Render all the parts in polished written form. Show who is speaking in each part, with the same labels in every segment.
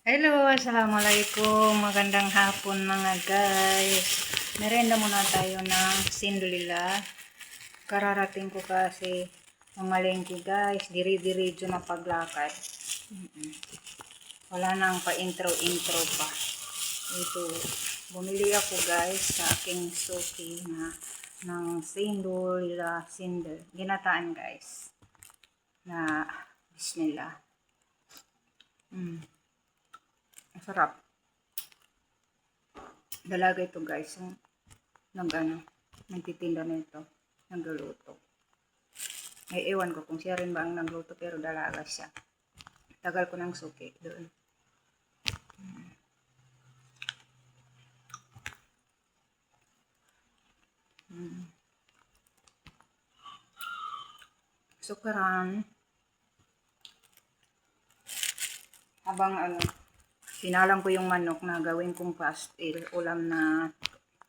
Speaker 1: Hello, assalamualaikum. Magandang hapon mga guys. Merenda muna tayo ng sindulila. Kararating ko kasi mamalengke guys. Diri-diridyo na paglakad. Wala nang pa-intro-intro pa. Ito, bumili ako guys sa aking suki na ng sindulila ginataan guys. Na bismillah. Masarap. Dalaga ito guys, yung nagtitinda nito, nagluluto. Ay ewan ko kung siya rin ba ang nagluto pero dalaga siya. Tagal ko ng suki doon. Sukaran. Habang sinalang ko yung manok na gawin kong pastil, ulam na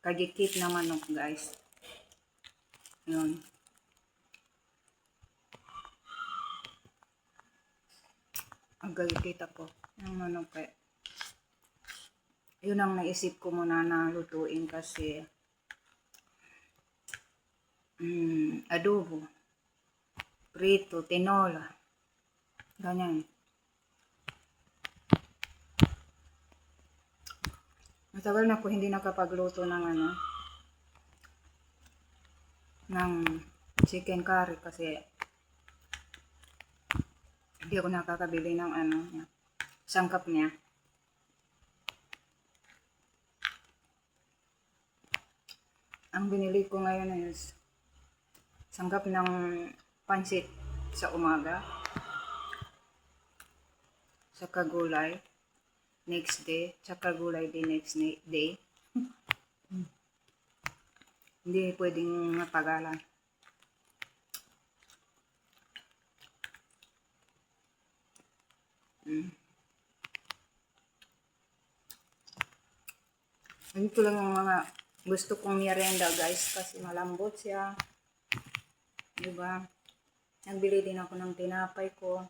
Speaker 1: kagikit na manok guys. Yun. Ang gagikit ako ng manok eh. Yun ang naisip ko muna na lutuin kasi adobo, prito, tinola, ganyan. Matagal na ako hindi nakapagluto ng ng chicken curry kasi hindi ako nakakabili ng sangkap niya. Ang binili ko ngayon is sangkap ng pansit sa umaga, saka gulay next day, saka gulay din next day. Hindi pwedeng matagalan. Ito lang yung mga gusto kong merienda guys kasi malambot siya. Diba? Nagbili din ako ng tinapay ko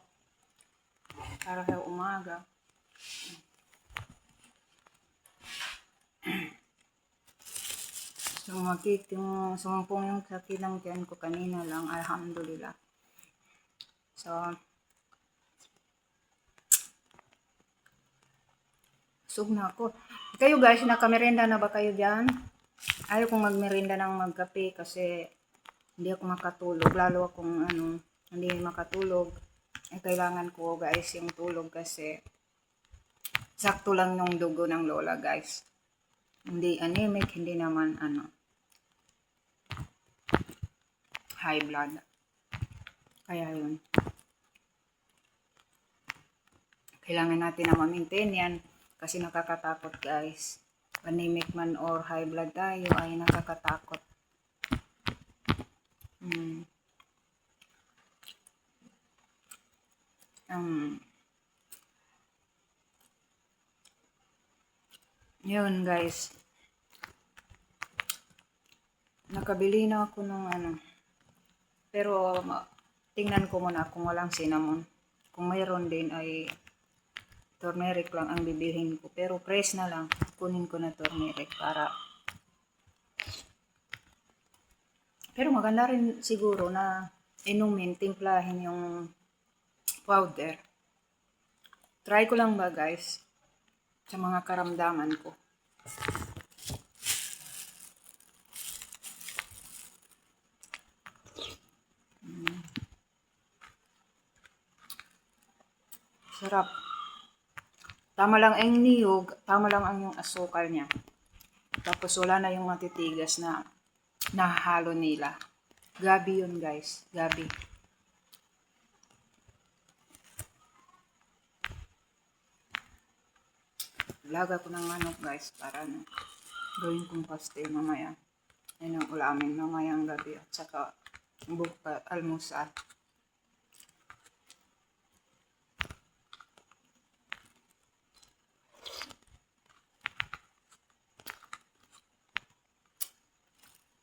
Speaker 1: para sa umaga. Sumumpong yung sakit ng tiyan ko kanina lang, alhamdulillah. So, sug na ako. Kayo guys, nakamerenda na ba kayo dyan? Ayaw kong magmerenda ng magkape kasi hindi ako makatulog. Lalo akong hindi makatulog. Kailangan ko guys yung tulog kasi sakto lang yung dugo ng lola guys. Hindi anemic, hindi naman high blood. Kaya yun. Kailangan natin na ma-maintain yan kasi nakakatakot guys. Anemic man or high blood tayo ay nakakatakot. Yun guys. Nakabili na ako ng pero tingnan ko muna kung walang cinnamon. Kung mayroon din ay turmeric lang ang bibilhin ko. Pero press na lang. Kunin ko na turmeric para. Pero maganda rin siguro na inumin, timplahin yung powder. Try ko lang ba guys sa mga karamdaman ko. Sarap. Tama lang ang niyog, tama lang ang yung asukal niya. Tapos wala na yung matitigas na nahalo nila. Gabi yun guys, gabi. Laga ko ng manok guys para gawin kong pastel mamaya. Yan ang ulamin mamayang gabi at saka almusal.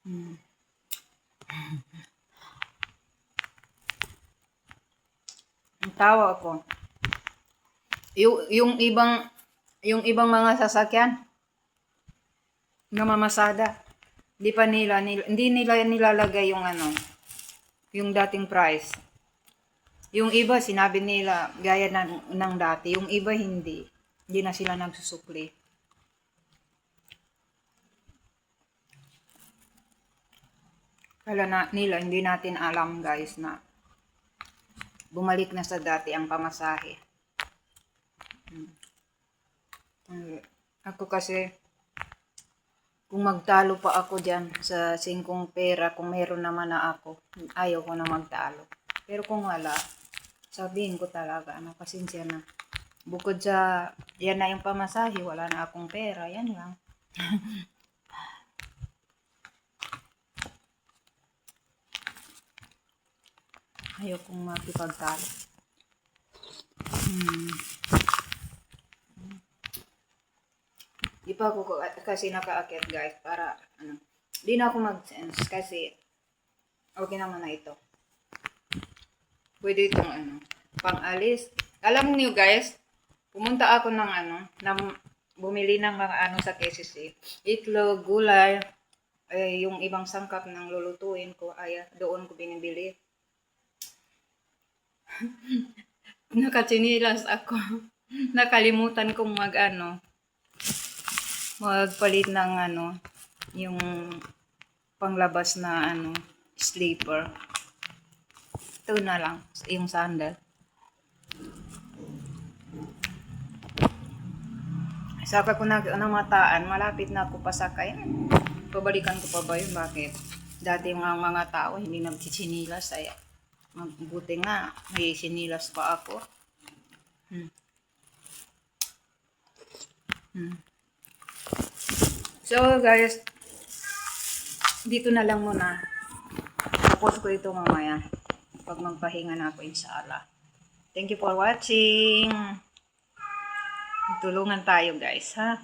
Speaker 1: Ang tawa ako. Yung ibang Yung ibang mga sasakyan, namamasada. Hindi nila nilalagay yung ano, yung dating price. Yung iba, sinabi nila, gaya ng dati. Yung iba, hindi. Hindi na sila nagsusukli. Kala na nila, hindi natin alam guys na bumalik na sa dati ang pamasahe. Ako kasi, kung magtalo pa ako dyan sa 5 pera, kung meron naman na ako, ayaw ko na magtalo. Pero kung wala, sabihin ko talaga, pasensya na. Bukod sa, yan na yung pamasahe, wala na akong pera, yan lang. Ayaw kong makipagtalo. Di pa ako kasi nakaakyat guys, para, di na ako mag-sense kasi, okay naman na ito. Pwede itong pang-alis. Alam niyo guys, pumunta ako ng bumili ng mga sa KCC. Itlog, gulay, yung ibang sangkap ng lulutuin ko, ay doon ko binibili. Nakatsinilas ako. Nakalimutan kong magpalit ng yung panglabas na sleeper. Ito na lang, yung sandal. Saka ko namataan, malapit na ako pasakay. Pabalikan ko pa ba yun? Bakit? Dati mga tao hindi nagchichinilas. Ay, mabuti nga, may sinilas pa ako. So guys, dito na lang muna. Tapos ko ito mamaya. Pag magpahinga na ako, inshallah. Thank you for watching. Tulungan tayo guys, ha?